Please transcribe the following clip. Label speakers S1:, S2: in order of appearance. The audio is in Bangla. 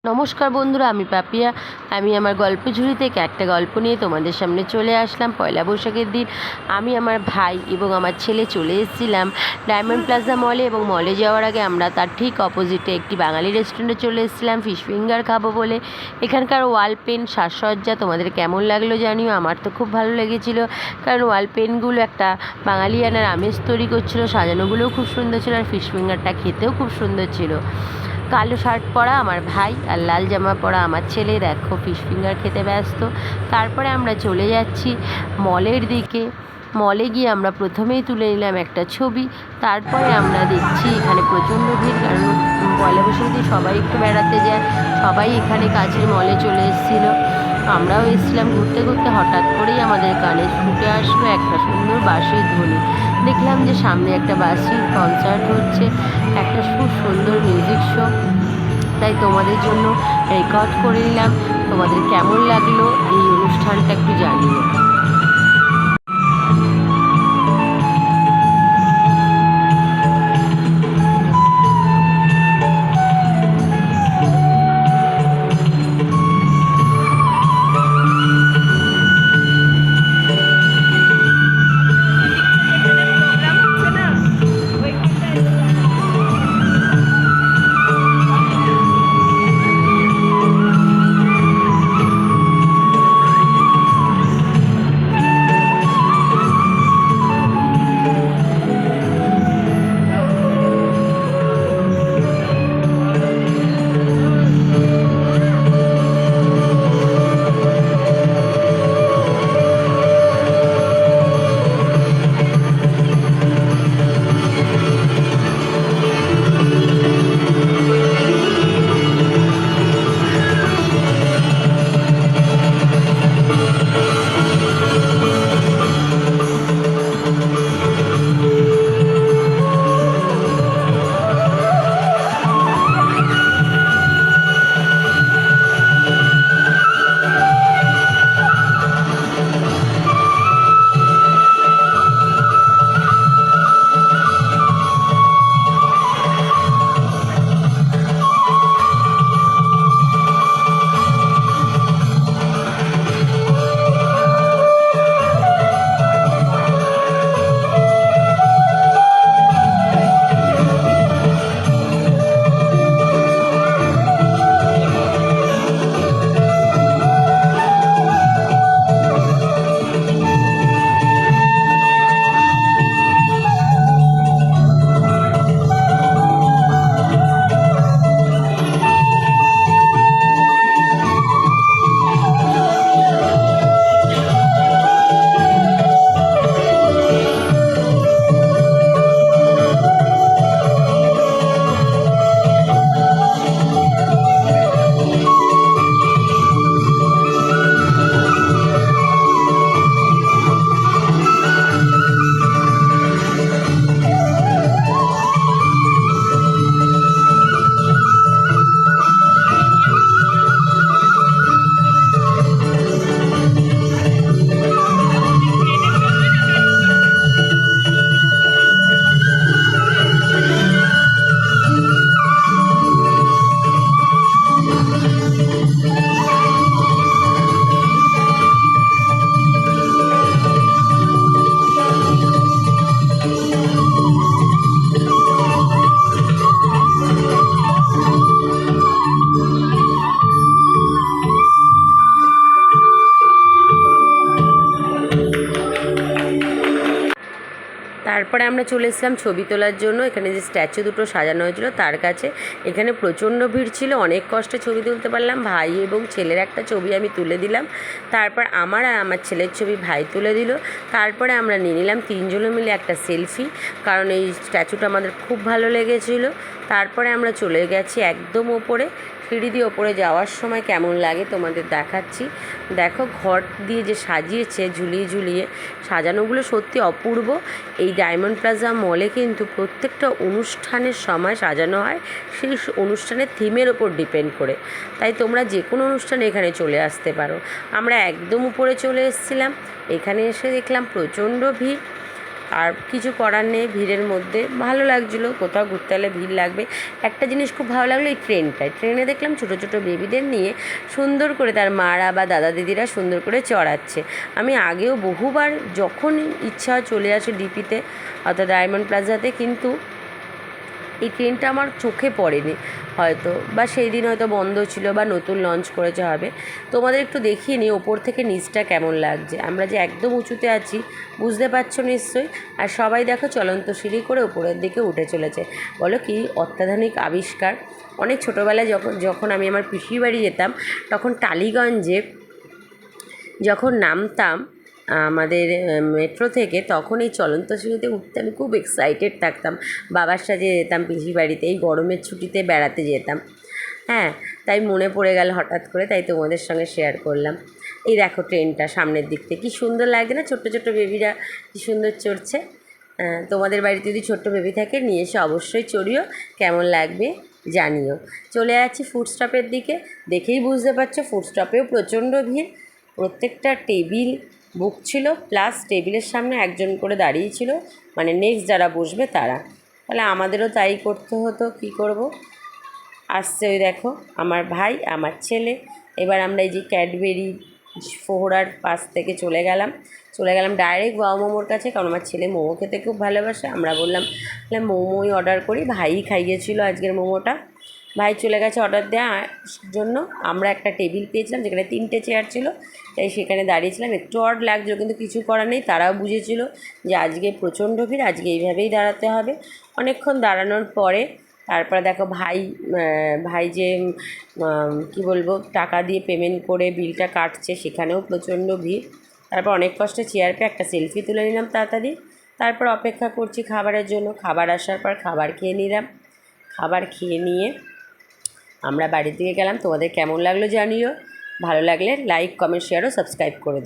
S1: নমস্কার বন্ধুরা, আমি পাপিয়া। আমি আমার গল্প ঝুড়ি থেকে একটা গল্প নিয়ে তোমাদের সামনে চলে আসলাম। পয়লা বৈশাখের দিন আমি, আমার ভাই এবং আমার ছেলে চলে এসেছিলাম ডায়মন্ড প্লাজা মলে, এবং মলে যাওয়ার আগে আমরা তার ঠিক অপোজিটে একটি বাঙালি রেস্টুরেন্টে চলে এসেছিলাম ফিশ ফিঙ্গার খাবো বলে। এখানকার ওয়াল পেন সাজসজ্জা তোমাদের কেমন লাগলো জানিও। আমার তো খুব ভালো লেগেছিলো, কারণ ওয়াল পেনগুলো একটা বাঙালিয়ানার আমেজ তৈরি করছিলো, সাজানোগুলোও খুব সুন্দর ছিল, আর ফিশ ফিঙ্গারটা খেতেও খুব সুন্দর ছিল। কালো শার্ট পরা আমার ভাই আর লাল জামা পরা আমার ছেলে দেখো ফিশ ফিঙ্গার খেতে ব্যস্ত। তারপরে আমরা চলে যাচ্ছি মলের দিকে। মলে গিয়ে আমরা প্রথমেই তুলে নিলাম একটা ছবি। তারপরে আমরা দেখছি এখানে প্রচণ্ড ভিড়, কারণ পয়লা বৈশাখে সবাই একটু বেড়াতে যায়, সবাই এখানে কাছের মলে চলে এসেছিলো। আমরাও এসেছিলাম ঘুরতে ঘুরতে, হঠাৎ করেই আমাদের কানে ছুটে আসলো একটা সুন্দর বাঁশির ধ্বনি। দেখলাম যে সামনে একটা বাঁশির কনসার্ট হচ্ছে, একটা খুব সুন্দর মিউজিক শো। তাই তোমাদের জন্য রেকর্ড করে নিলাম। তোমাদের কেমন লাগলো এই অনুষ্ঠানটা একটু জানিও। তারপরে আমরা চলে এসেছিলাম ছবি তোলার জন্য। এখানে যে স্ট্যাচু দুটো সাজানো হয়েছিল তার কাছে। এখানে প্রচণ্ড ভিড় ছিল, অনেক কষ্টে ছবি তুলতে পারলাম। ভাই এবং ছেলের একটা ছবি আমি তুলে দিলাম, তারপর আমার আর আমার ছেলের ছবি ভাই তুলে দিল। তারপরে আমরা নিয়ে নিলাম তিনজনে মিলে একটা সেলফি, কারণ এই স্ট্যাচুটা আমাদের খুব ভালো লেগেছিলো। তারপরে আমরা চলে গেছি একদম ওপরে, সিঁড়ি দিয়ে ওপরে যাওয়ার সময় কেমন লাগে তোমাদের দেখাচ্ছি। দেখো ঘর দিয়ে যে সাজিয়েছে ঝুলিয়ে ঝুলিয়ে, সাজানোগুলো সত্যি অপূর্ব। এই ডায়মন্ড প্লাজা মলে কিন্তু প্রত্যেকটা অনুষ্ঠানের সময় সাজানো হয় সেই অনুষ্ঠানের থিমের ওপর ডিপেন্ড করে, তাই তোমরা যে কোনো অনুষ্ঠানে এখানে চলে আসতে পারো। আমরা একদম উপরে চলে এসেছিলাম, এখানে এসে দেখলাম প্রচণ্ড ভিড়। আর কিছু করার নেই, ভিড়ের মধ্যে ভালো লাগছিলো। কোথাও ঘুরতে গেলে ভিড় লাগবে। একটা জিনিস খুব ভালো লাগলো এই ট্রেনটায়, ট্রেনে দেখলাম ছোটো ছোটো বেবিদের নিয়ে সুন্দর করে তার মারা বা দাদা দিদিরা সুন্দর করে চড়াচ্ছে। আমি আগেও বহুবার যখন ইচ্ছা চলে আসে ডিপিতে অর্থাৎ ডায়মন্ড প্লাজাতে, কিন্তু এই ট্রেনটা আমার চোখে পড়েনি হয়তো, বা সেই দিন হয়তো বন্ধ ছিল বা নতুন লঞ্চ করেছে হবে। তোমাদের একটু দেখিয়ে নিই ওপর থেকে নিচটা কেমন লাগছে। আমরা যে একদম উঁচুতে আছি বুঝতে পারছো নিশ্চয়ই। আর সবাই দেখো চলন্ত সিঁড়ি করে উপরের দিকে উঠে চলেছে। বলো কি অত্যাধুনিক আবিষ্কার। অনেক ছোটোবেলায় যখন আমি আমার পিসির বাড়ি যেতাম, তখন টালিগঞ্জে যখন নামতাম আমাদের মেট্রো থেকে, তখন এই চলন্ত সিঁড়িতে উঠতে আমি খুব এক্সাইটেড থাকতাম। বাবার সাথে যেতাম পিসির বাড়িতে, এই গরমের ছুটিতে বেড়াতে যেতাম। হ্যাঁ, তাই মনে পড়ে গেল হঠাৎ করে, তাই তোমাদের সঙ্গে শেয়ার করলাম। এই দেখো ট্রেনটা সামনের দিক থেকে কী সুন্দর লাগছে না, ছোট্টো ছোট্টো বেবিরা কী সুন্দর চড়ছে। তোমাদের বাড়িতে যদি ছোট্ট বেবি থাকে নিয়ে এসে অবশ্যই চড়িও, কেমন লাগবে জানিও। চলে যাচ্ছি ফুড স্টপের দিকে। দেখেই বুঝতে পারছো ফুড স্টপেও প্রচণ্ড ভিড়। প্রত্যেকটা টেবিল বুক ছিল, প্লাস টেবিলের সামনে একজন করে দাঁড়িয়েছিল, মানে নেক্সট যারা বসবে তারা। তাহলে আমাদেরও তাই করতে হতো, কী করব। আসছে ওই দেখো আমার ভাই আমার ছেলে। এবার আমরা এই যে ক্যাডবেরি ফোহরার পাশ থেকে চলে গেলাম ডাইরেক্ট বাবা মোমোর কাছে, কারণ আমার ছেলে মোমো খেতে খুব ভালোবাসে। আমরা বললাম মোমোই অর্ডার করি, ভাই খাইয়েছিল আজকের মোমোটা। ভাই চলে গেছে অর্ডার দেওয়ার জন্য। আমরা একটা টেবিল পেয়েছিলাম যেখানে 3টে চেয়ার ছিল, তাই সেখানে দাঁড়িয়েছিলাম। একটু অড লাগছিলো, কিন্তু কিছু করার নেই। তারাও বুঝেছিল যে আজকে প্রচণ্ড ভিড়, আজকে এইভাবেই দাঁড়াতে হবে। অনেকক্ষণ দাঁড়ানোর পরে তারপরে দেখো ভাই যে কী বলবো টাকা দিয়ে পেমেন্ট করে বিলটা কাটছে, সেখানেও প্রচণ্ড ভিড়। তারপর অনেক কষ্টে চেয়ার পেয়ে একটা সেলফি তুলে নিলাম তাড়াতাড়ি। তারপর অপেক্ষা করছি খাবারের জন্য। খাবার আসার পর খাবার খেয়ে নিলাম। খাবার খেয়ে নিয়ে আমরা বাড়ির দিকে গেলাম। তোমাদের কেমন লাগলো জানিও। ভালো লাগলে লাইক কমেন্ট শেয়ার ও সাবস্ক্রাইব করে দিও।